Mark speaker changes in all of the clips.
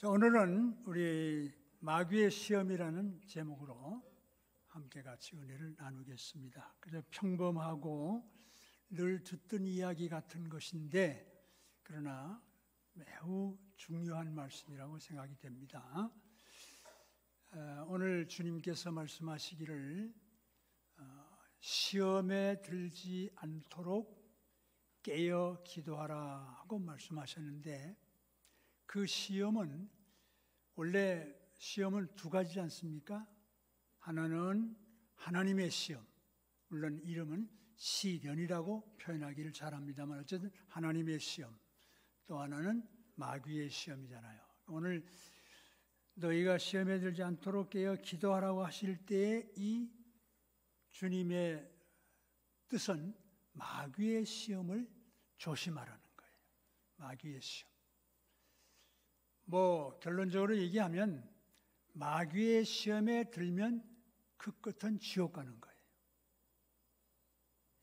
Speaker 1: 자, 오늘은 우리 마귀의 시험이라는 제목으로 함께 같이 은혜를 나누겠습니다. 그래서 평범하고 늘 듣던 이야기 같은 것인데 그러나 매우 중요한 말씀이라고 생각이 됩니다. 오늘 주님께서 말씀하시기를 시험에 들지 않도록 깨어 기도하라 하고 말씀하셨는데 그 시험은 원래 시험은 두 가지지 않습니까? 하나는 하나님의 시험, 물론 이름은 시련이라고 표현하기를 잘합니다만 어쨌든 하나님의 시험, 또 하나는 마귀의 시험이잖아요. 오늘 너희가 시험에 들지 않도록 깨어 기도하라고 하실 때에 이 주님의 뜻은 마귀의 시험을 조심하라는 거예요. 마귀의 시험. 결론적으로 얘기하면 마귀의 시험에 들면 그 끝은 지옥 가는 거예요.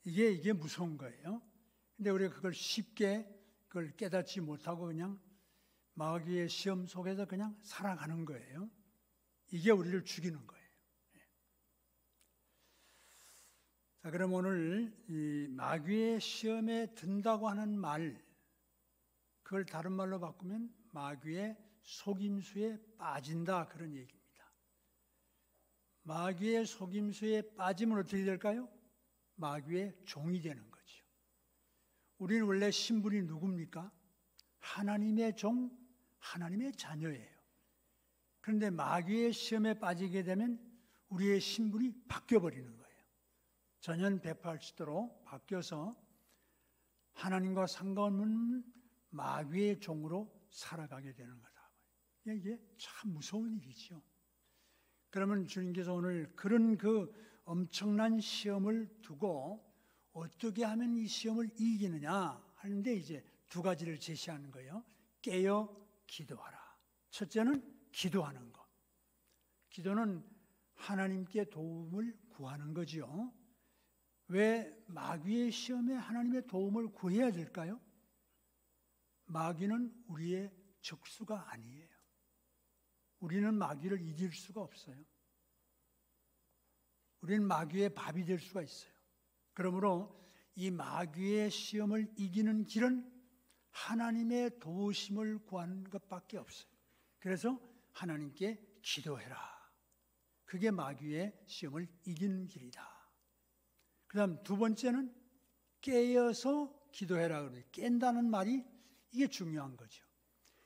Speaker 1: 이게 무서운 거예요. 근데 우리가 그걸 쉽게 그걸 깨닫지 못하고 그냥 마귀의 시험 속에서 그냥 살아가는 거예요. 이게 우리를 죽이는 거예요. 자, 그럼 오늘 이 마귀의 시험에 든다고 하는 말, 그걸 다른 말로 바꾸면 마귀의 속임수에 빠진다, 그런 얘기입니다. 마귀의 속임수에 빠지면 어떻게 될까요? 마귀의 종이 되는 거죠. 우리는 원래 신분이 누굽니까? 하나님의 종, 하나님의 자녀예요. 그런데 마귀의 시험에 빠지게 되면 우리의 신분이 바뀌어버리는 거예요. 전혀 180도로 바뀌어서 하나님과 상관없는 마귀의 종으로 살아가게 되는 거다. 이게 참 무서운 일이죠. 그러면 주님께서 오늘 그런 그 엄청난 시험을 두고 어떻게 하면 이 시험을 이기느냐 하는데 이제 두 가지를 제시하는 거예요. 깨어 기도하라. 첫째는 기도하는 것. 기도는 하나님께 도움을 구하는 거지요. 왜 마귀의 시험에 하나님의 도움을 구해야 될까요? 마귀는 우리의 적수가 아니에요. 우리는 마귀를 이길 수가 없어요. 우리는 마귀의 밥이 될 수가 있어요. 그러므로 이 마귀의 시험을 이기는 길은 하나님의 도우심을 구하는 것밖에 없어요. 그래서 하나님께 기도해라. 그게 마귀의 시험을 이기는 길이다. 그 다음 두 번째는 깨어서 기도해라. 그래요. 깬다는 말이 이게 중요한 거죠.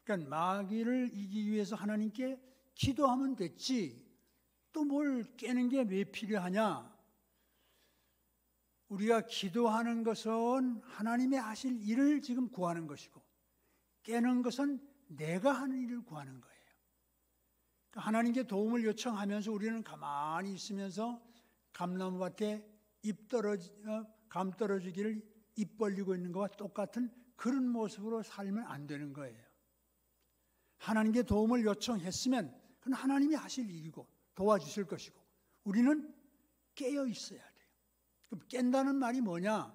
Speaker 1: 그러니까 마귀를 이기기 위해서 하나님께 기도하면 됐지. 또 뭘 깨는 게 왜 필요하냐? 우리가 기도하는 것은 하나님의 하실 일을 지금 구하는 것이고 깨는 것은 내가 하는 일을 구하는 거예요. 그러니까 하나님께 도움을 요청하면서 우리는 가만히 있으면서 감나무밭에 감 떨어지기를 입 벌리고 있는 것과 똑같은 그런 모습으로 살면 안 되는 거예요. 하나님께 도움을 요청했으면 그건 하나님이 하실 일이고 도와주실 것이고 우리는 깨어 있어야 돼요. 그럼 깬다는 말이 뭐냐?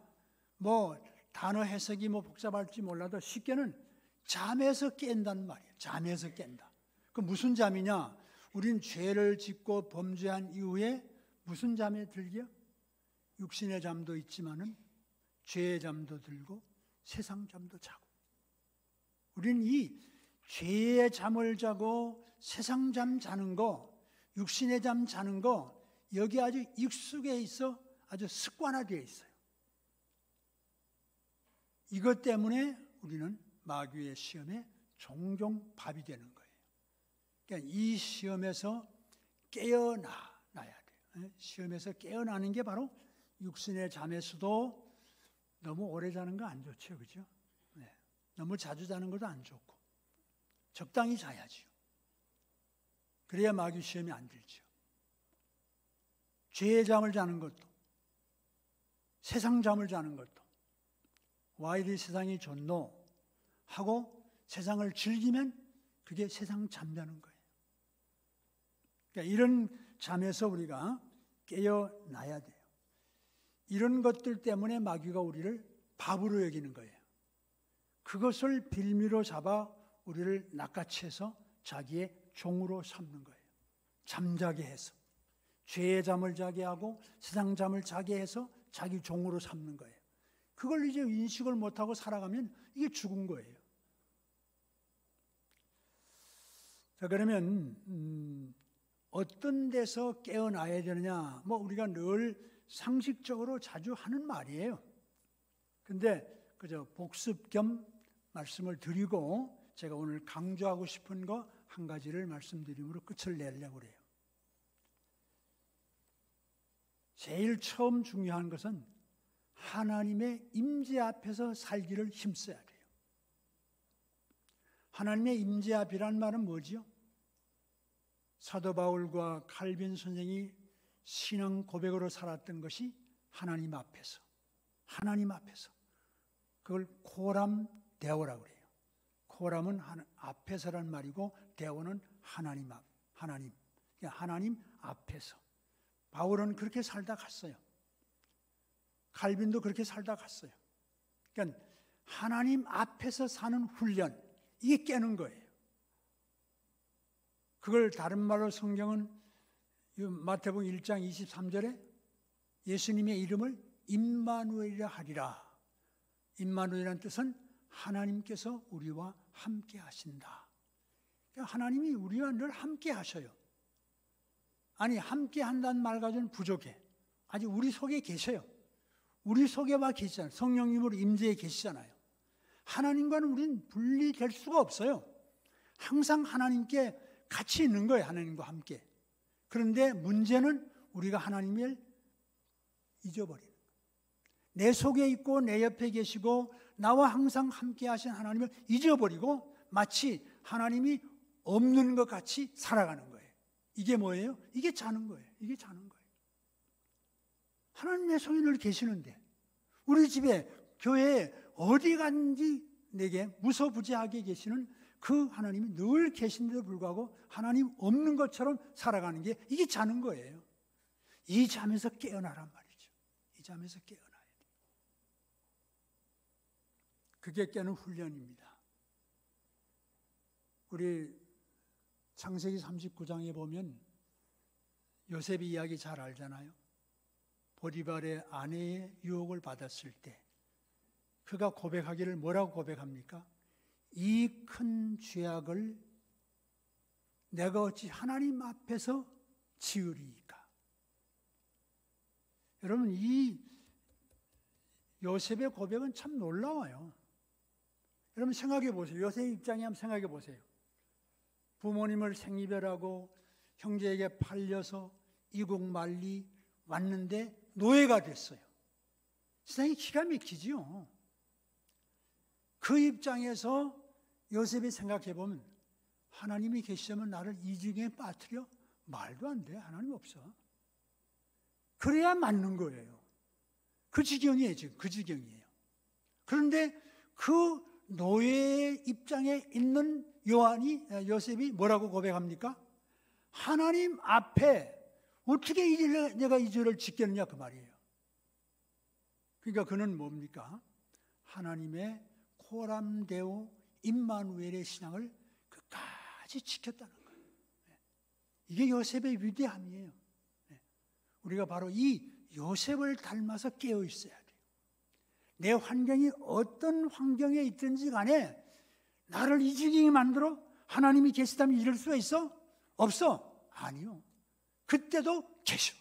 Speaker 1: 단어 해석이 복잡할지 몰라도 쉽게는 잠에서 깬다는 말이에요. 잠에서 깬다. 그 무슨 잠이냐? 우린 죄를 짓고 범죄한 이후에 무슨 잠에 들게요? 육신의 잠도 있지만은 죄의 잠도 들고 세상 잠도 자고. 우리는 이 죄의 잠을 자고 세상 잠 자는 거, 육신의 잠 자는 거, 여기 아주 익숙해 있어 아주 습관화되어 있어요. 이것 때문에 우리는 마귀의 시험에 종종 밥이 되는 거예요. 그러니까 이 시험에서 깨어나야 돼요. 시험에서 깨어나는 게 바로 육신의 잠에서도 너무 오래 자는 거 안 좋죠. 그죠? 네. 너무 자주 자는 것도 안 좋고. 적당히 자야지요. 그래야 마귀 시험이 안 들죠. 죄의 잠을 자는 것도, 세상 잠을 자는 것도, 와 이리 세상이 좋노 하고 세상을 즐기면 그게 세상 잠자는 거예요. 그러니까 이런 잠에서 우리가 깨어나야 돼요. 이런 것들 때문에 마귀가 우리를 밥으로 여기는 거예요. 그것을 빌미로 잡아 우리를 낚아채서 자기의 종으로 삼는 거예요. 잠자게 해서. 죄의 잠을 자게 하고 세상 잠을 자게 해서 자기 종으로 삼는 거예요. 그걸 이제 인식을 못하고 살아가면 이게 죽은 거예요. 자, 그러면 어떤 데서 깨어나야 되느냐? 우리가 늘 상식적으로 자주 하는 말이에요. 근데 그저 복습 겸 말씀을 드리고 제가 오늘 강조하고 싶은 거 한 가지를 말씀드림으로 끝을 내려고 그래요. 제일 처음 중요한 것은 하나님의 임재 앞에서 살기를 힘써야 돼요. 하나님의 임재 앞이란 말은 뭐지요? 사도 바울과 칼빈 선생이 신앙 고백으로 살았던 것이 하나님 앞에서, 그걸 코람 데오라고 그래요. 코람은 앞에서란 말이고 데오는 하나님 앞, 하나님 앞에서. 바울은 그렇게 살다 갔어요. 칼빈도 그렇게 살다 갔어요. 그러니까 하나님 앞에서 사는 훈련, 이게 깨는 거예요. 그걸 다른 말로 성경은 마태복음 1장 23절에 예수님의 이름을 임마누엘이라 하리라. 임마누엘이라는 뜻은 하나님께서 우리와 함께 하신다. 그러니까 하나님이 우리와 늘 함께 하셔요. 아니, 함께 한다는 말 가지고는 부족해. 아직 우리 속에 계셔요. 우리 속에만 계시잖아요. 성령님으로 임재해 계시잖아요. 하나님과는 우리는 분리될 수가 없어요. 항상 하나님께 같이 있는 거예요. 하나님과 함께. 그런데 문제는 우리가 하나님을 잊어버리는 거예요. 내 속에 있고 내 옆에 계시고 나와 항상 함께 하신 하나님을 잊어버리고 마치 하나님이 없는 것 같이 살아가는 거예요. 이게 뭐예요? 이게 자는 거예요. 하나님 내 속에 늘 계시는데 우리 집에, 교회에 어디 갔는지 내게 무소부지하게 계시는 그 하나님이 늘 계신데도 불구하고 하나님 없는 것처럼 살아가는 게 이게 자는 거예요. 이 잠에서 깨어나란 말이죠. 이 잠에서 깨어나야 돼요. 그게 깨는 훈련입니다. 우리 창세기 39장에 보면 요셉이 이야기 잘 알잖아요. 보디발의 아내의 유혹을 받았을 때 그가 고백하기를 뭐라고 고백합니까? 이 큰 죄악을 내가 어찌 하나님 앞에서 지으리이까? 여러분, 이 요셉의 고백은 참 놀라워요. 여러분 생각해 보세요. 요셉의 입장에 한번 생각해 보세요. 부모님을 생이별하고 형제에게 팔려서 이국 말리 왔는데 노예가 됐어요. 세상이 기가 막히지요. 그 입장에서 요셉이 생각해 보면 하나님이 계시면 나를 이 지경에 빠뜨려? 말도 안 돼. 하나님 없어. 그래야 맞는 거예요. 그 지경이에요. 지금 그 지경이에요. 그런데 그 노예의 입장에 있는 요셉이 뭐라고 고백합니까? 하나님 앞에 어떻게 내가 이 죄를 짓겠느냐 그 말이에요. 그러니까 그는 뭡니까? 하나님의 코람데오 임마누엘의 신앙을 끝까지 지켰다는 거예요. 이게 요셉의 위대함이에요. 우리가 바로 이 요셉을 닮아서 깨어 있어야 돼요. 내 환경이 어떤 환경에 있든지 간에 나를 이 지경에 만들어 하나님이 계시다면 이럴 수가 있어? 없어? 아니요. 그때도 계셔.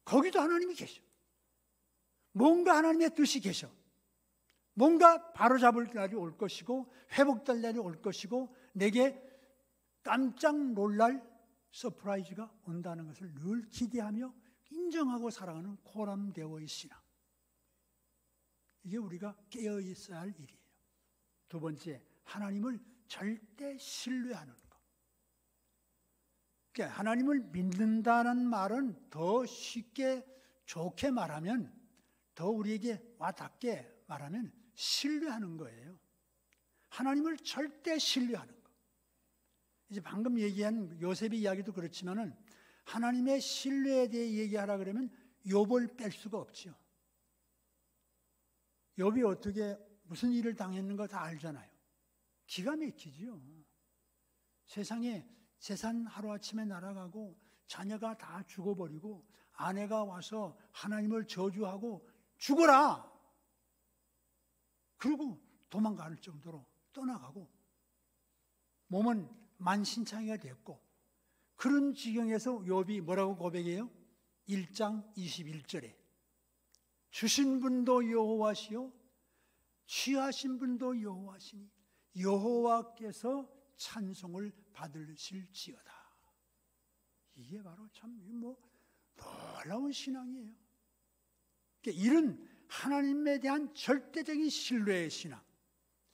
Speaker 1: 거기도 하나님이 계셔. 뭔가 하나님의 뜻이 계셔. 뭔가 바로잡을 날이 올 것이고 회복될 날이 올 것이고 내게 깜짝 놀랄 서프라이즈가 온다는 것을 늘 기대하며 인정하고 살아가는 코람데오의 신앙. 이게 우리가 깨어 있어야 할 일이에요. 두 번째, 하나님을 절대 신뢰하는 것. 그러니까 하나님을 믿는다는 말은 더 쉽게 좋게 말하면, 더 우리에게 와닿게 말하면 신뢰하는 거예요. 하나님을 절대 신뢰하는 것. 이제 방금 얘기한 요셉의 이야기도 그렇지만은 하나님의 신뢰에 대해 얘기하라 그러면 욥을 뺄 수가 없죠. 욥이 어떻게 무슨 일을 당했는가 다 알잖아요. 기가 막히지요. 세상에 재산 하루아침에 날아가고 자녀가 다 죽어버리고 아내가 와서 하나님을 저주하고 죽어라! 그리고 도망갈 정도로 떠나가고 몸은 만신창이가 됐고 그런 지경에서 욥이 뭐라고 고백해요? 1장 21절에 주신 분도 여호와시요 취하신 분도 여호와시니 여호와께서 찬송을 받으실지어다. 이게 바로 참 놀라운 신앙이에요. 그러니까 이런 하나님에 대한 절대적인 신뢰의 신앙,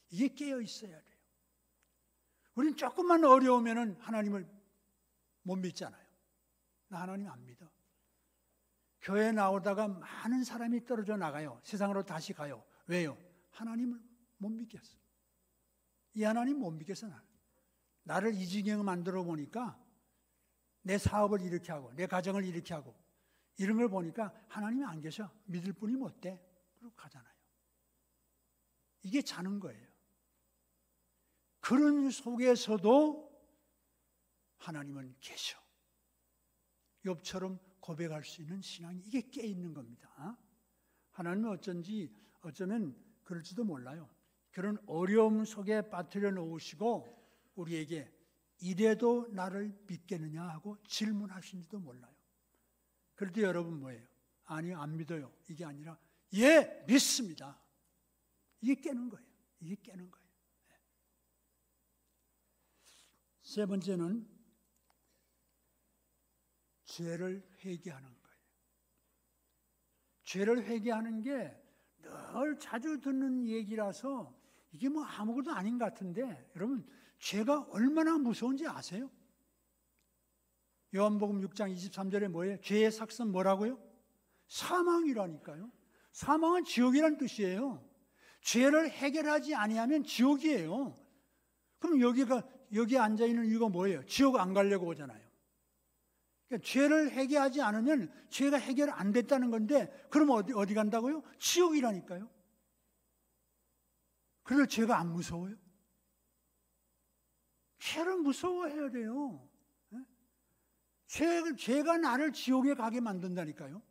Speaker 1: 이게 깨어 있어야 돼요. 우리는 조금만 어려우면 하나님을 못 믿잖아요. 나 하나님 안 믿어. 교회 나오다가 많은 사람이 떨어져 나가요. 세상으로 다시 가요. 왜요? 하나님을 못 믿겠어. 이 하나님 못 믿겠어. 나를 이 지경에 만들어 보니까 내 사업을 이렇게 하고 내 가정을 이렇게 하고 이런 걸 보니까 하나님이 안 계셔. 믿을 뿐이 못 돼. 그러고 가잖아요. 이게 자는 거예요. 그런 속에서도 하나님은 계셔. 욥처럼 고백할 수 있는 신앙이 이게 깨 있는 겁니다. 하나님은 어쩌면 그럴지도 몰라요. 그런 어려움 속에 빠뜨려 놓으시고 우리에게 이래도 나를 믿겠느냐 하고 질문하신지도 몰라요. 그럴 때 여러분 뭐예요? 아니 안 믿어요. 이게 아니라 예 믿습니다. 이게 깨는 거예요. 이게 깨는 거예요. 세 번째는 죄를 회개하는 거예요. 죄를 회개하는 게 늘 자주 듣는 얘기라서 이게 뭐 아무것도 아닌 것 같은데 여러분 죄가 얼마나 무서운지 아세요? 요한복음 6장 23절에 뭐예요? 죄의 삭은 뭐라고요? 사망이라니까요. 사망은 지옥이라는 뜻이에요. 죄를 해결하지 아니하면 지옥이에요. 그럼 여기 앉아있는 이유가 뭐예요? 지옥 안 가려고 오잖아요. 그러니까 죄를 해결하지 않으면 죄가 해결 안 됐다는 건데 그럼 어디 간다고요? 지옥이라니까요. 그래서 죄가 안 무서워요? 죄를 무서워해야 돼요. 죄가 나를 지옥에 가게 만든다니까요.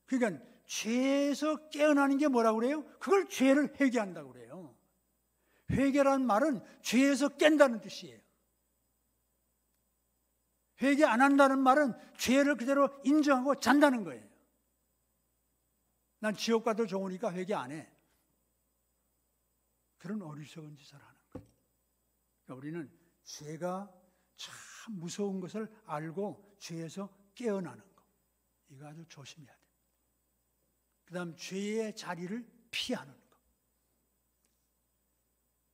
Speaker 1: 그러니까 죄에서 깨어나는 게 뭐라고 그래요? 그걸 죄를 회개한다고 그래요. 회개란 말은 죄에서 깬다는 뜻이에요. 회개 안 한다는 말은 죄를 그대로 인정하고 잔다는 거예요. 난 지옥 가도 좋으니까 회개 안 해. 그런 어리석은 짓을 하는 거예요. 그러니까 우리는 죄가 참 무서운 것을 알고 죄에서 깨어나는 거. 이거 아주 조심해야 돼요. 그 다음 죄의 자리를 피하는 거.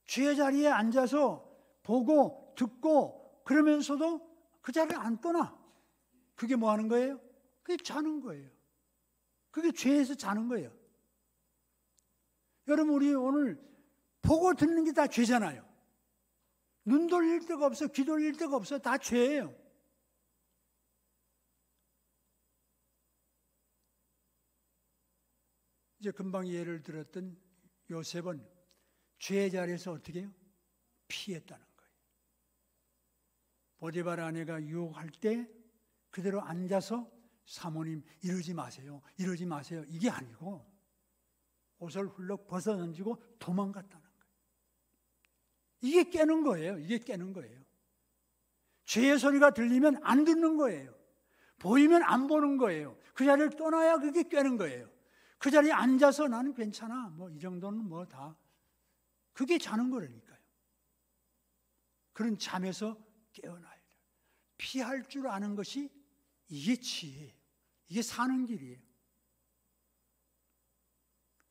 Speaker 1: 죄의 자리에 앉아서 보고 듣고 그러면서도 그 자리를 안 떠나. 그게 뭐 하는 거예요? 그게 자는 거예요. 그게 죄에서 자는 거예요. 여러분 우리 오늘 보고 듣는 게 다 죄잖아요. 눈 돌릴 데가 없어, 귀 돌릴 데가 없어. 다 죄예요. 이제 금방 예를 들었던 요셉은 죄의 자리에서 어떻게 해요? 피했다는 거예요. 보디발 아내가 유혹할 때 그대로 앉아서 사모님 이러지 마세요. 이러지 마세요. 이게 아니고 옷을 훌쩍 벗어던지고 도망갔다는 거예요. 이게 깨는 거예요. 이게 깨는 거예요. 죄의 소리가 들리면 안 듣는 거예요. 보이면 안 보는 거예요. 그 자리를 떠나야 그게 깨는 거예요. 그 자리에 앉아서 나는 괜찮아. 뭐 이 정도는 뭐 다. 그게 자는 거라니까요. 그런 잠에서 깨어나야 돼요. 피할 줄 아는 것이 이게 지혜예요. 이게 사는 길이에요.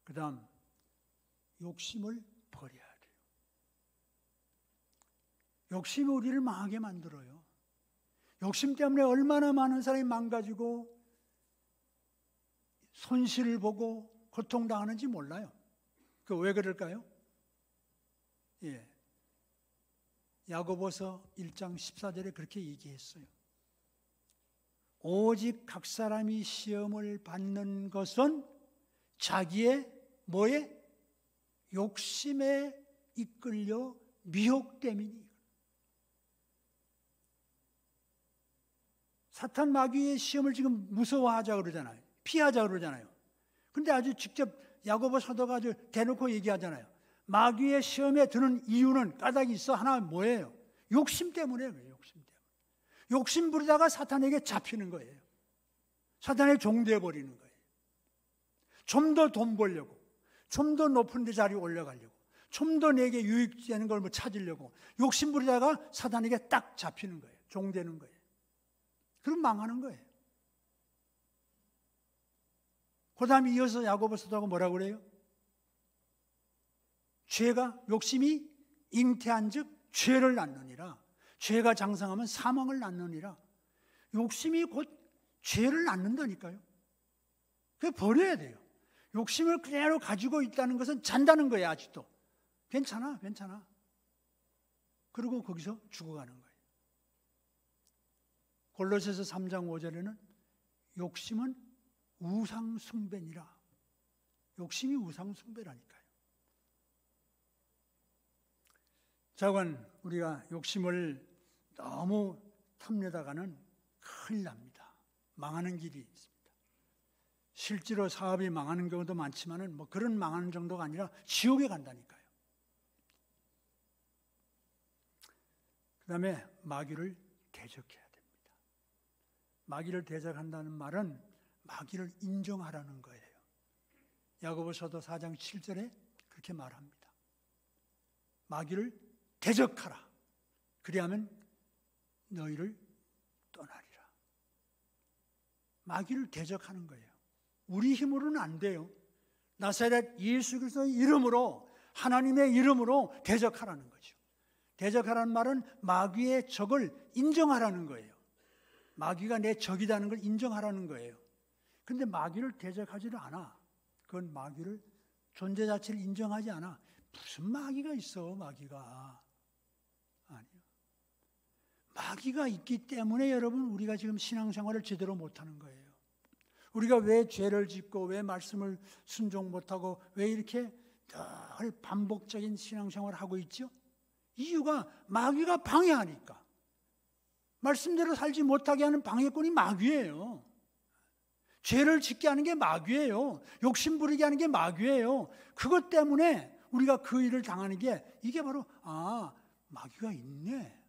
Speaker 1: 그 다음 욕심을 버려야 돼요. 욕심이 우리를 망하게 만들어요. 욕심 때문에 얼마나 많은 사람이 망가지고 손실을 보고 고통당하는지 몰라요. 그 왜 그럴까요? 예. 야고보서 1장 14절에 그렇게 얘기했어요. 오직 각 사람이 시험을 받는 것은 자기의 뭐에? 욕심에 이끌려 미혹됨이니. 사탄 마귀의 시험을 지금 무서워하자 그러잖아요. 피하자 그러잖아요. 근데 아주 직접 야고보 사도가 아주 대놓고 얘기하잖아요. 마귀의 시험에 드는 이유는 까닭이 있어. 하나 뭐예요? 욕심 때문에 그래요. 욕심 때문에. 욕심 부리다가 사탄에게 잡히는 거예요. 사탄의 종되어 버리는 거예요. 좀 더 돈 벌려고, 좀 더 높은 데 자리 올라가려고, 좀 더 내게 유익되는 걸 뭐 찾으려고 욕심 부리다가 사탄에게 딱 잡히는 거예요. 종되는 거예요. 그럼 망하는 거예요. 그 다음에 이어서 야고보 사도가 뭐라고 그래요? 죄가, 욕심이 잉태한 즉 죄를 낳느니라. 죄가 장성하면 사망을 낳느니라. 욕심이 곧 죄를 낳는다니까요. 그게 버려야 돼요. 욕심을 그대로 가지고 있다는 것은 잔다는 거예요. 아직도 괜찮아. 그리고 거기서 죽어가는 거예요. 골로새서 3장 5절에는 욕심은 우상숭배니라. 욕심이 우상숭배라니까요. 자관 우리가 욕심을 너무 탐내다가는 큰일 납니다. 망하는 길이 있습니다. 실제로 사업이 망하는 경우도 많지만은 뭐 그런 망하는 정도가 아니라 지옥에 간다니까요. 그 다음에 마귀를 대적해야 됩니다. 마귀를 대적한다는 말은 마귀를 인정하라는 거예요. 야고보서도 4장 7절에 그렇게 말합니다. 마귀를 대적하라. 그리하면 너희를 떠나리라. 마귀를 대적하는 거예요. 우리 힘으로는 안 돼요. 나사렛 예수 그리스도의 이름으로, 하나님의 이름으로 대적하라는 거죠. 대적하라는 말은 마귀의 적을 인정하라는 거예요. 마귀가 내 적이라는 걸 인정하라는 거예요. 근데 마귀를 대적하지를 않아. 그건 마귀를 존재 자체를 인정하지 않아. 무슨 마귀가 있어, 마귀가. 아니요. 마귀가 있기 때문에 여러분 우리가 지금 신앙생활을 제대로 못하는 거예요. 우리가 왜 죄를 짓고 왜 말씀을 순종 못하고 왜 이렇게 늘 반복적인 신앙생활을 하고 있죠? 이유가 마귀가 방해하니까. 말씀대로 살지 못하게 하는 방해꾼이 마귀예요. 죄를 짓게 하는 게 마귀예요. 욕심 부리게 하는 게 마귀예요. 그것 때문에 우리가 그 일을 당하는 게 이게 바로 마귀가 있네.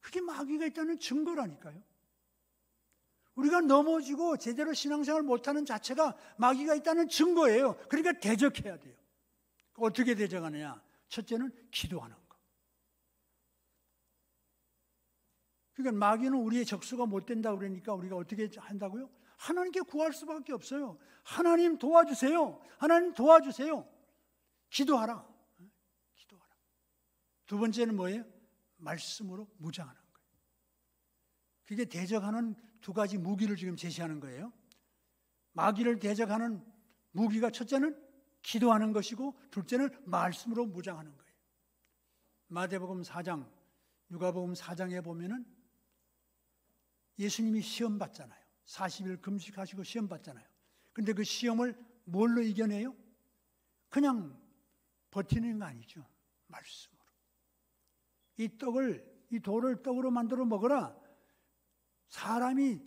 Speaker 1: 그게 마귀가 있다는 증거라니까요. 우리가 넘어지고 제대로 신앙생활을 못하는 자체가 마귀가 있다는 증거예요. 그러니까 대적해야 돼요. 어떻게 대적하느냐? 첫째는 기도하는 거. 그러니까 마귀는 우리의 적수가 못 된다고 그러니까 우리가 어떻게 한다고요? 하나님께 구할 수밖에 없어요. 하나님 도와주세요. 하나님 도와주세요. 기도하라. 기도하라. 두 번째는 뭐예요? 말씀으로 무장하는 거예요. 그게 대적하는 두 가지 무기를 지금 제시하는 거예요. 마귀를 대적하는 무기가 첫째는 기도하는 것이고 둘째는 말씀으로 무장하는 거예요. 마태복음 4장, 누가복음 4장에 보면은 예수님이 시험 받잖아요. 40일 금식하시고 시험 받잖아요. 근데 그 시험을 뭘로 이겨내요? 그냥 버티는 거 아니죠. 말씀으로. 이 돌을 떡으로 만들어 먹어라. 사람이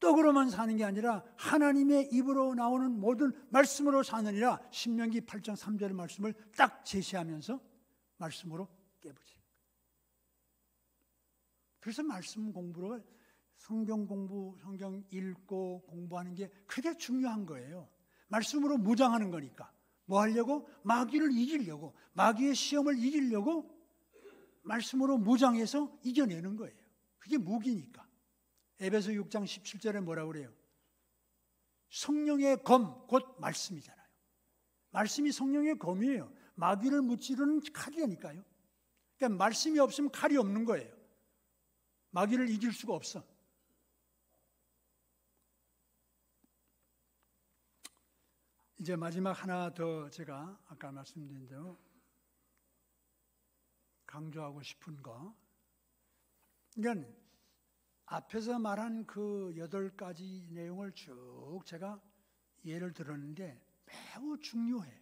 Speaker 1: 떡으로만 사는 게 아니라 하나님의 입으로 나오는 모든 말씀으로 사느니라. 신명기 8장 3절의 말씀을 딱 제시하면서 말씀으로 깨부지. 그래서 말씀 공부를 성경 공부, 성경 읽고 공부하는 게 그게 중요한 거예요. 말씀으로 무장하는 거니까. 뭐 하려고? 마귀를 이기려고. 마귀의 시험을 이기려고 말씀으로 무장해서 이겨내는 거예요. 그게 무기니까. 에베소 6장 17절에 뭐라고 그래요? 성령의 검, 곧 말씀이잖아요. 말씀이 성령의 검이에요. 마귀를 무찌르는 칼이라니까요. 그러니까 말씀이 없으면 칼이 없는 거예요. 마귀를 이길 수가 없어. 이제 마지막 하나 더 제가 아까 말씀드린 대로 강조하고 싶은 거. 그러니까 앞에서 말한 그 8가지 내용을 쭉 제가 예를 들었는데 매우 중요해요.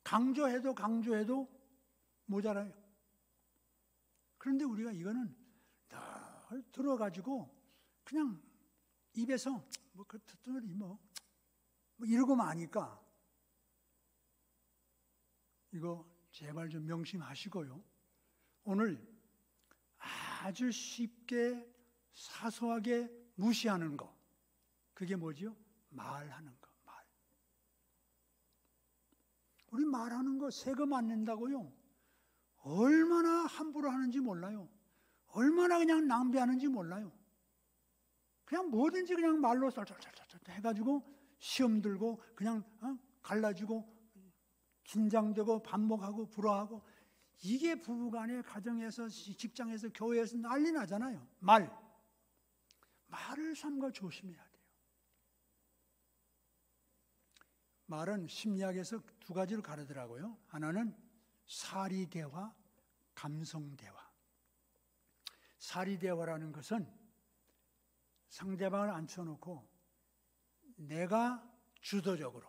Speaker 1: 강조해도 모자라요. 그런데 우리가 이거는 들어가지고 그냥 입에서 뭐 그 듣더니 뭐 이러고 마니까 이거 제발 좀 명심하시고요. 오늘 아주 쉽게 사소하게 무시하는 거, 그게 뭐지요? 말하는 거. 말. 우리 말하는 거 세금 안 낸다고요? 얼마나 함부로 하는지 몰라요. 얼마나 그냥 낭비하는지 몰라요. 그냥 뭐든지 그냥 말로 썰썰썰썰 해가지고 시험 들고 그냥 갈라지고 긴장되고 반복하고 불화하고, 이게 부부간에 가정에서 직장에서 교회에서 난리 나잖아요. 말을 삼가 조심해야 돼요. 말은 심리학에서 두 가지로 가르더라고요. 하나는 사리대화, 감성대화. 사리대화라는 것은 상대방을 앉혀놓고 내가 주도적으로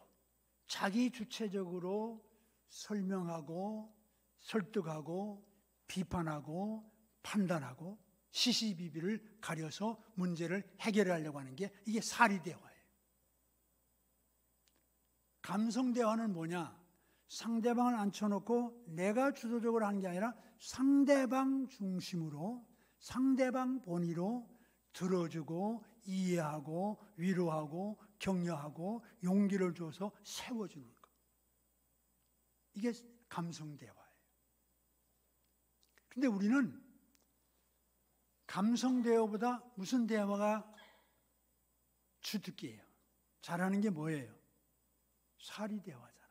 Speaker 1: 자기 주체적으로 설명하고 설득하고 비판하고 판단하고 시시비비를 가려서 문제를 해결하려고 하는 게 이게 사리대화예요. 감성대화는 뭐냐? 상대방을 앉혀놓고 내가 주도적으로 하는 게 아니라 상대방 중심으로 상대방 본의로 들어주고 이해하고 위로하고 격려하고 용기를 줘서 세워주는 것. 이게 감성대화예요. 근데 우리는 감성대화보다 무슨 대화가 주특기예요? 잘하는 게 뭐예요? 사리대화잖아요.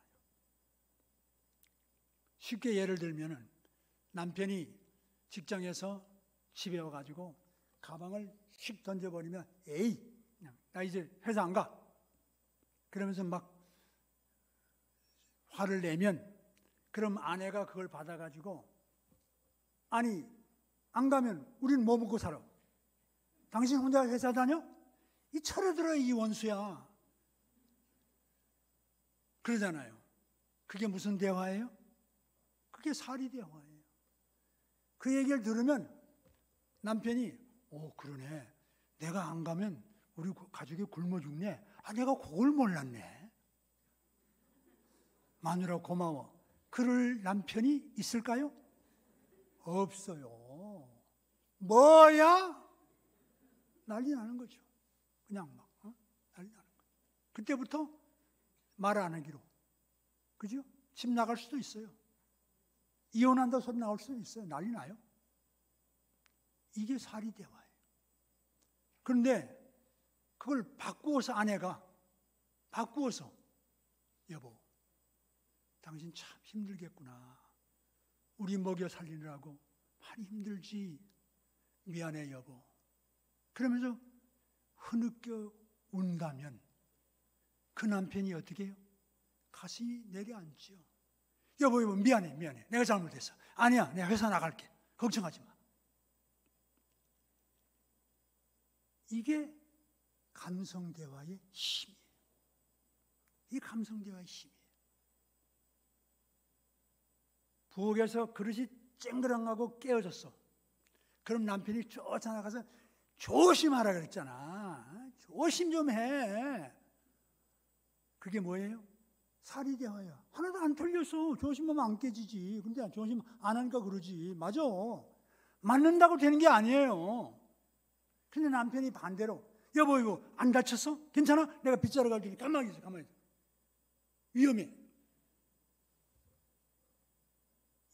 Speaker 1: 쉽게 예를 들면은 남편이 직장에서 집에 와가지고 가방을 휙 던져버리면 에이, 나 이제 회사 안 가. 그러면서 막 화를 내면, 그럼 아내가 그걸 받아가지고 아니 안 가면 우리는 뭐 먹고 살아? 당신 혼자 회사 다녀? 이 차려들어 이 원수야. 그러잖아요. 그게 무슨 대화예요? 그게 사리대화예요. 그 얘기를 들으면 남편이 그러네. 내가 안 가면 우리 가족이 굶어 죽네. 내가 그걸 몰랐네. 마누라 고마워. 그럴 남편이 있을까요? 없어요. 뭐야? 난리 나는 거죠. 그냥 막 난리 나는 거죠. 그때부터 말 안 하기로. 그죠? 집 나갈 수도 있어요. 이혼한다 소리 나올 수도 있어요. 난리 나요. 이게 사리대화예요. 그런데 그걸 바꾸어서 아내가 바꾸어서 여보, 당신 참 힘들겠구나. 우리 먹여 살리느라고 많이 힘들지. 미안해 여보. 그러면서 흐느껴 운다면 그 남편이 어떻게 해요? 가슴이 내려앉죠. 여보 미안해. 내가 잘못했어. 아니야, 내가 회사 나갈게. 걱정하지 마. 이게 감성대화의 힘이에요. 이 감성대화의 힘이에요. 부엌에서 그릇이 쨍그랑하고 깨어졌어. 그럼 남편이 쫓아나가서 조심하라 그랬잖아. 조심 좀 해. 그게 뭐예요? 사리대화야. 하나도 안 틀렸어. 조심하면 안 깨지지. 근데 조심 안 하니까 그러지. 맞아. 맞는다고 되는 게 아니에요. 근데 남편이 반대로 여보 이거 안 다쳤어? 괜찮아? 내가 빗자루 갈 테니 가만히 있어. 위험해.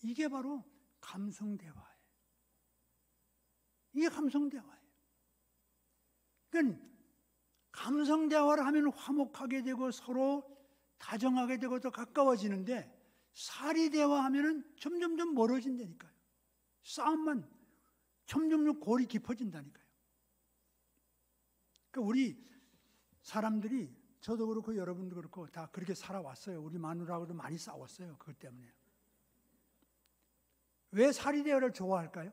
Speaker 1: 이게 바로 감성대화예요. 이게 감성대화예요. 그러니까 감성대화를 하면 화목하게 되고 서로 다정하게 되고 더 가까워지는데, 사리대화하면 점점점 멀어진다니까요. 싸움만 점점점 골이 깊어진다니까요. 그러니까 우리 사람들이, 저도 그렇고 여러분도 그렇고 다 그렇게 살아왔어요. 우리 마누라하고도 많이 싸웠어요. 그것 때문에. 왜 사리대화를 좋아할까요?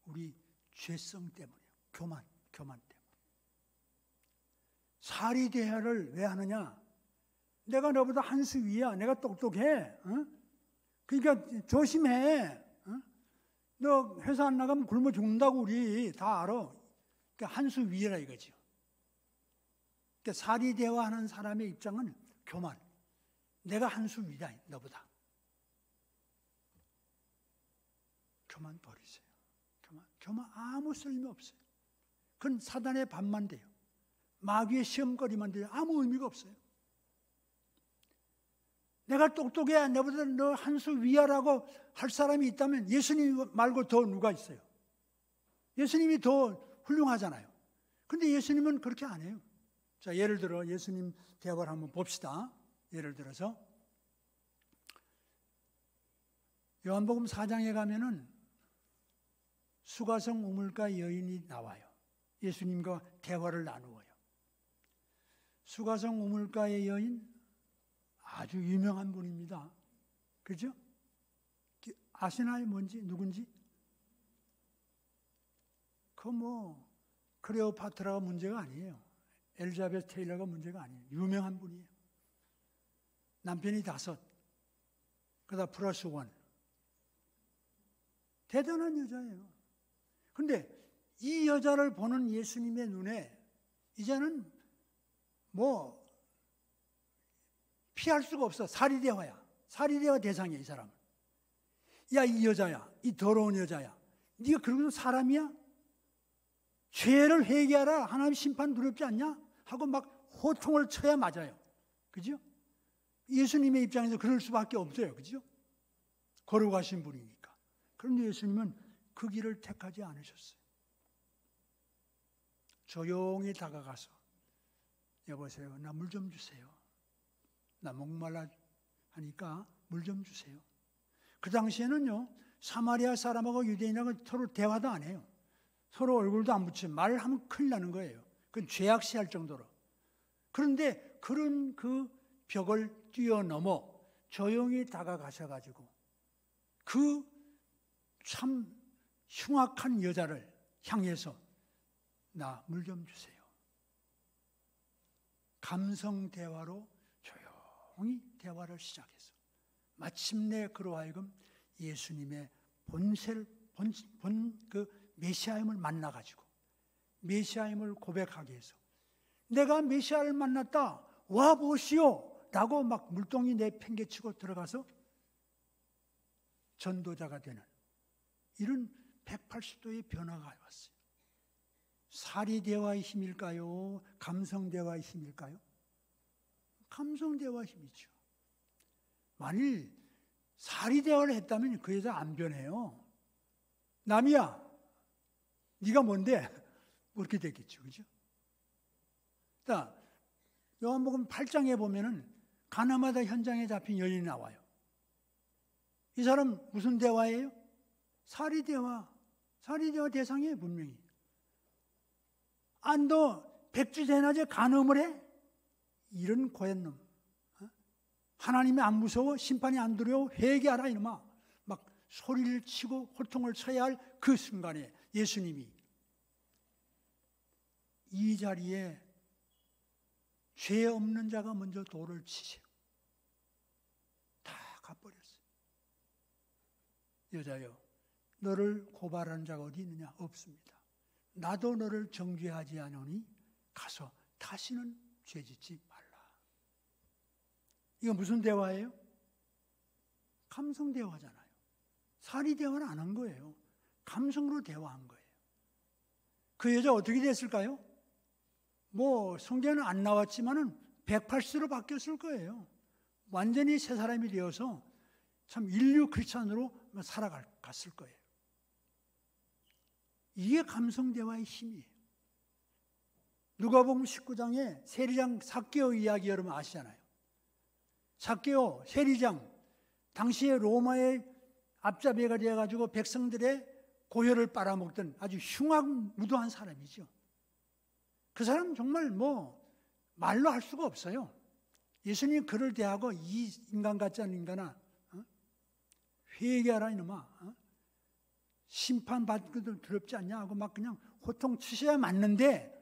Speaker 1: 우리 죄성 때문이에요. 교만 때문에. 사리대화를 왜 하느냐? 내가 너보다 한 수 위야. 내가 똑똑해. 그러니까 조심해. 너 회사 안 나가면 굶어 죽는다고 우리 다 알아. 그러니까 한 수 위라 이거죠. 그러니까 사리 대화하는 사람의 입장은 교만. 내가 한 수 위다 너보다. 교만 버리세요. 교만 아무 쓸모 없어요. 그건 사단의 밥만 돼요. 마귀의 시험거리만 돼요. 아무 의미가 없어요. 내가 똑똑해, 내보다 너 한 수 위하라고 할 사람이 있다면 예수님 말고 더 누가 있어요? 예수님이 더 훌륭하잖아요. 근데 예수님은 그렇게 안 해요. 자, 예를 들어 예수님 대화를 한번 봅시다. 예를 들어서 요한복음 4장에 가면은 수가성 우물가 여인이 나와요. 예수님과 대화를 나누어요. 수가성 우물가의 여인 아주 유명한 분입니다. 그죠? 아시나요? 뭔지? 누군지? 클레오파트라가 문제가 아니에요. 엘리자베스 테일러가 문제가 아니에요. 유명한 분이에요. 남편이 5, 그러다 플러스 1. 대단한 여자예요. 근데 이 여자를 보는 예수님의 눈에 이제는 피할 수가 없어. 사리대화야. 사리대화 대상이야, 이 사람은. 야, 이 여자야. 이 더러운 여자야. 네가 그러고도 사람이야? 죄를 회개하라. 하나님 심판 두렵지 않냐? 하고 막 호통을 쳐야 맞아요. 그죠? 예수님의 입장에서 그럴 수밖에 없어요. 그죠? 걸어가신 분이니까. 그런데 예수님은 그 길을 택하지 않으셨어요. 조용히 다가가서 여보세요. 나 물 좀 주세요. 나 목말라 하니까 물 좀 주세요. 그 당시에는요, 사마리아 사람하고 유대인하고 서로 대화도 안 해요. 서로 얼굴도 안 붙이고 말하면 큰일 나는 거예요. 그건 죄악시할 정도로. 그런데 그런 그 벽을 뛰어넘어 조용히 다가가셔가지고 그 참 흉악한 여자를 향해서 나 물 좀 주세요. 감성 대화로 조용히 대화를 시작해서 마침내 그로 하여금 예수님의 그 메시아임을 만나가지고 메시아임을 고백하게 해서 내가 메시아를 만났다. 와 보시오. 라고 막 물동이 내팽개치고 들어가서 전도자가 되는 이런 180도의 변화가 왔어요. 사리대화의 힘일까요? 감성대화의 힘일까요? 감성대화의 힘이죠. 만일 사리대화를 했다면 그 여자 안 변해요. 남이야, 네가 뭔데? 그렇게 됐겠죠. 그죠? 자, 요한복음 8장에 보면은 가나마다 현장에 잡힌 여인이 나와요. 이 사람 무슨 대화예요? 사리대화 대상이에요, 분명히. 너 백주대낮에 간음을 해? 이런 고얀 놈. 하나님이 안 무서워? 심판이 안 두려워? 회개하라 이놈아. 막 소리를 치고 호통을 쳐야 할 그 순간에 예수님이 이 자리에 죄 없는 자가 먼저 돌을 치세요. 다 가버렸어요. 여자여, 너를 고발하는 자가 어디 있느냐? 없습니다. 나도 너를 정죄하지 않으니 가서 다시는 죄짓지 말라. 이거 무슨 대화예요? 감성 대화잖아요. 사리 대화는 안 한 거예요. 감성으로 대화한 거예요. 그 여자 어떻게 됐을까요? 성경에는 안 나왔지만은 180도로 바뀌었을 거예요. 완전히 새 사람이 되어서 참 인류 크리스찬으로 살아갔을 거예요. 이게 감성 대화의 힘이에요. 누가복음 19장에 세리장 삭개오 이야기 여러분 아시잖아요. 삭개오 세리장 당시에 로마의 앞잡이가 되어가지고 백성들의 고혈을 빨아먹던 아주 흉악무도한 사람이죠. 그 사람 정말 말로 할 수가 없어요. 예수님이 그를 대하고 이 인간 같지 않은 인간아, 회개하라 이놈아, 심판받기도 두렵지 않냐 하고 막 그냥 호통 치셔야 맞는데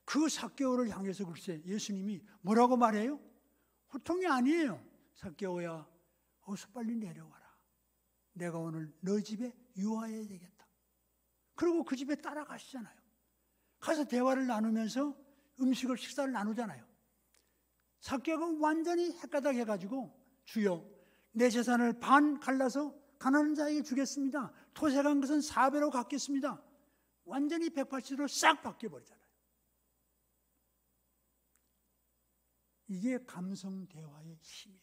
Speaker 1: 그 삭개오를 향해서 글쎄 예수님이 뭐라고 말해요? 호통이 아니에요. 삭개오야, 어서 빨리 내려와라. 내가 오늘 너 집에 유하여야 되겠다. 그리고 그 집에 따라가시잖아요. 가서 대화를 나누면서 식사를 나누잖아요. 삭개오가 완전히 헷가닥 해가지고 주여 내 재산을 반 갈라서 가난한 자에게 주겠습니다. 토색한 것은 4배로 갚겠습니다. 완전히 180도로 싹 바뀌어버리잖아요. 이게 감성 대화의 힘이에요.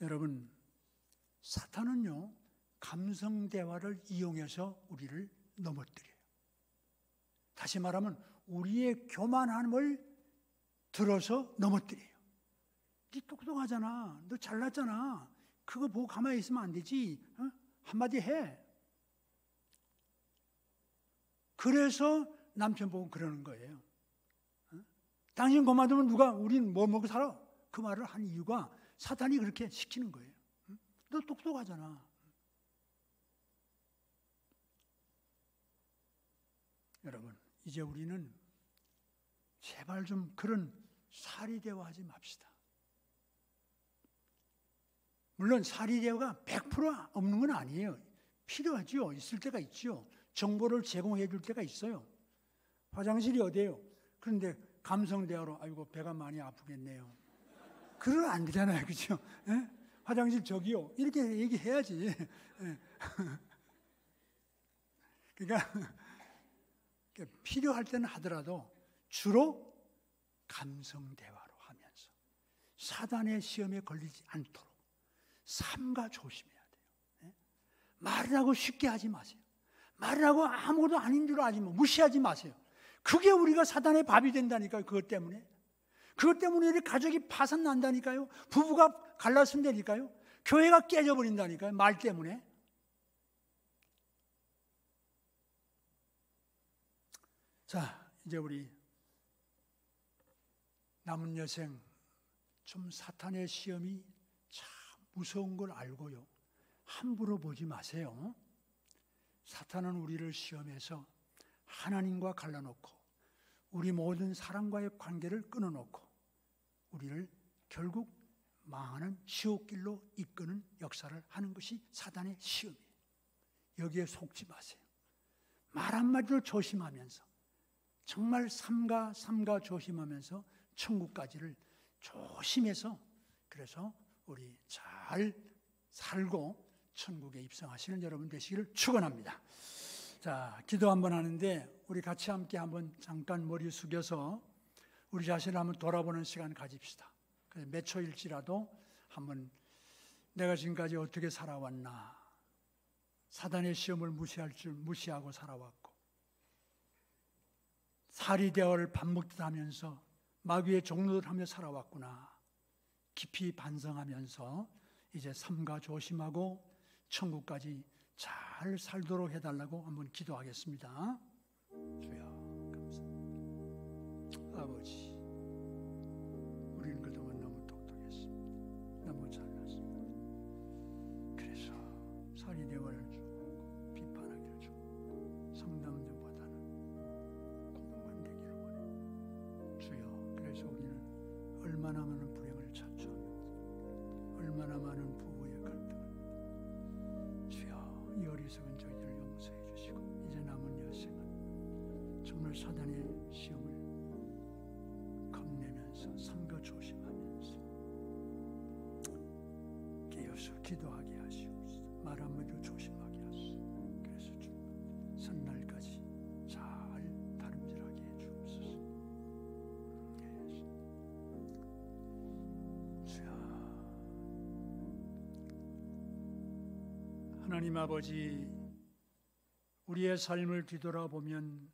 Speaker 1: 여러분, 사탄은요, 감성 대화를 이용해서 우리를 넘어뜨려요. 다시 말하면 우리의 교만함을 들어서 넘어뜨려요. 네 똑똑하잖아. 너 잘났잖아. 그거 보고 가만히 있으면 안 되지. 어? 한마디 해. 그래서 남편 보고 그러는 거예요. 어? 당신 그만두면 우린 뭐 먹고 살아? 그 말을 한 이유가 사탄이 그렇게 시키는 거예요. 어? 너 똑똑하잖아. 여러분, 이제 우리는 제발 좀 그런 사리대화하지 맙시다. 물론 사리대화가 100% 없는 건 아니에요. 필요하죠. 있을 때가 있죠. 정보를 제공해 줄 때가 있어요. 화장실이 어디예요? 그런데 감성대화로 아이고 배가 많이 아프겠네요. 그러면 안 되잖아요. 그렇죠? 예? 화장실 저기요. 이렇게 얘기해야지. 예. 그러니까 필요할 때는 하더라도 주로 감성대화로 하면서 사단의 시험에 걸리지 않도록 삼가 조심해야 돼요. 네? 말을 하고 쉽게 하지 마세요. 말을 하고 아무것도 아닌 줄 알지 무시하지 마세요. 그게 우리가 사단의 밥이 된다니까요. 그것 때문에 우리 가족이 파산 난다니까요. 부부가 갈라선다니까요. 교회가 깨져버린다니까요. 말 때문에. 자, 이제 우리 남은 여생 좀 사탄의 시험이 참 무서운 걸 알고요. 함부로 보지 마세요. 사탄은 우리를 시험해서 하나님과 갈라놓고 우리 모든 사람과의 관계를 끊어놓고 우리를 결국 망하는 지옥길로 이끄는 역사를 하는 것이 사탄의 시험이에요. 여기에 속지 마세요. 말 한마디로 조심하면서 정말 삼가 조심하면서 천국까지를 조심해서 그래서 우리 잘 살고 천국에 입성하시는 여러분 되시기를 축원합니다. 자, 기도 한번 하는데 우리 같이 함께 한번 잠깐 머리 숙여서 우리 자신을 한번 돌아보는 시간 가집시다. 몇 초일지라도 한번 내가 지금까지 어떻게 살아왔나. 사단의 시험을 무시하고 살아왔고 사리대화를 반복듯 하면서 마귀의 종노릇 하며 살아왔구나. 깊이 반성하면서 이제 삼가 조심하고 천국까지 잘 살도록 해달라고 한번 기도하겠습니다. 주여 감사합니다. 아버지, 우리는 그동안 너무 똑똑했습니다. 너무 잘났습니다. 그래서 사리대화를 주고 비판하기를 주고 성남들보다는 공부만 되기를 원해. 주여, 그래서 우리는 얼마나 많은 불행을 자초하면서 얼마나 많은 부부의 갈등을 주여, 이 어리석은 저희들을 용서해 주시고 이제 남은 여생은 정말 사단의 시험을 겁내면서 삼가 조심하면서 깨어서 기도하게 하시옵소서. 말 한마디도 조심하게 하시옵소서. 그래서 주 선날까지 잘 다름질하게 해 주옵소서. 주여, 하나님 아버지, 우리의 삶을 뒤돌아보면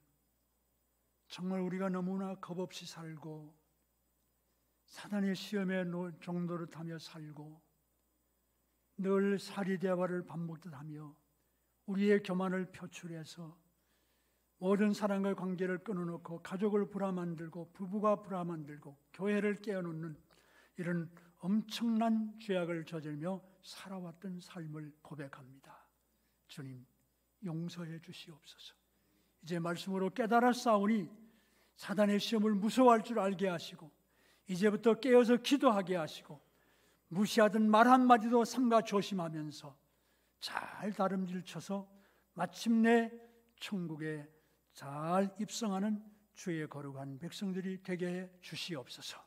Speaker 1: 정말 우리가 너무나 겁없이 살고 사단의 시험에 종노릇하며 살고 늘 사리대화를 반복하며 우리의 교만을 표출해서 모든 사람과의 관계를 끊어놓고 가족을 불화만들고 부부가 불화만들고 교회를 깨어놓는 이런 엄청난 죄악을 저질며 살아왔던 삶을 고백합니다. 주님, 용서해 주시옵소서. 이제 말씀으로 깨달아 싸우니 사단의 시험을 무서워할 줄 알게 하시고 이제부터 깨어서 기도하게 하시고 무시하던 말 한마디도 삼가 조심하면서 잘 다름질 쳐서 마침내 천국에 잘 입성하는 주의 거룩한 백성들이 되게 해 주시옵소서.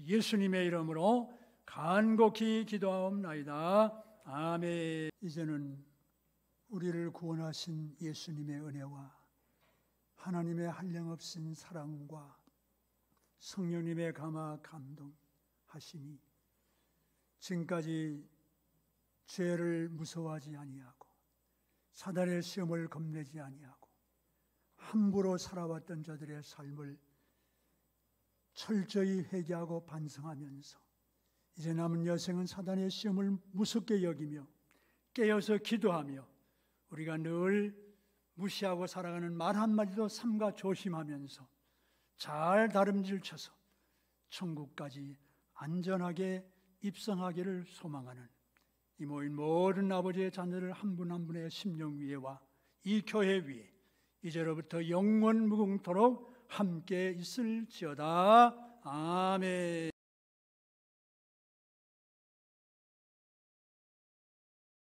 Speaker 1: 예수님의 이름으로 간곡히 기도하옵나이다. 아멘. 이제는 우리를 구원하신 예수님의 은혜와 하나님의 한량없인 사랑과 성령님의 감화 감동하심이 지금까지 죄를 무서워하지 아니하고 사단의 시험을 겁내지 아니하고 함부로 살아왔던 자들의 삶을 철저히 회개하고 반성하면서 이제 남은 여생은 사단의 시험을 무섭게 여기며 깨어서 기도하며 우리가 늘 무시하고 살아가는 말 한마디도 삼가 조심하면서 잘 다름질 쳐서 천국까지 안전하게 입성하기를 소망하는 이 모인 모든 아버지의 자녀들 한 분 한 분의 심령 위에와 이 교회 위에 이제로부터 영원 무궁토록 함께 있을지어다. 아멘.